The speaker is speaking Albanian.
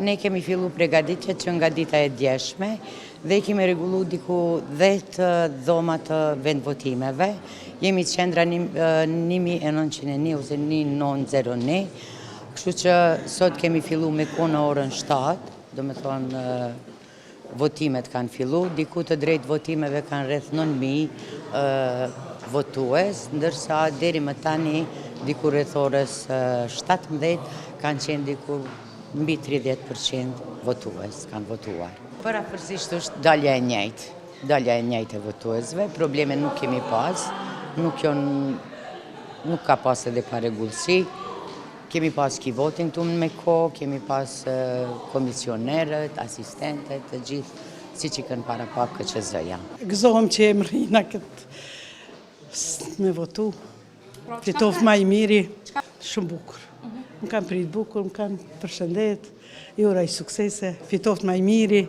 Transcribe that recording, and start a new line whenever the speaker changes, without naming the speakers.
Ne kemi fillu pregaditjet që nga dita e djeshme dhe kemi rregullu diku 10 dhoma të vendvotimeve. Jemi qendra 1901 ose 1901, kështu që sot kemi fillu me kohë në orën 7, do me thonë votimet kanë fillu, diku të drejt votimeve kanë rreth 9.000 votues, ndërsa deri më tani diku rreth orës 17 kanë qenë diku mbi 30% votues kanë votuar. Parafërsisht është dalja e njëjtë e votuesve, probleme nuk kemi pas, nuk ka pas edhe paregullësi. Kemi pas voting këtu me kohë, kemi pas komisionerët, asistentët, të gjithë, si që kanë para pak KQZ-ja.
Gëzohem që e më rrina këtë me votu, fitoft ma i miri, shumë bukur. Më kanë prit bukur, më kanë përshëndet, i uraj suksese, fitoft ma i miri.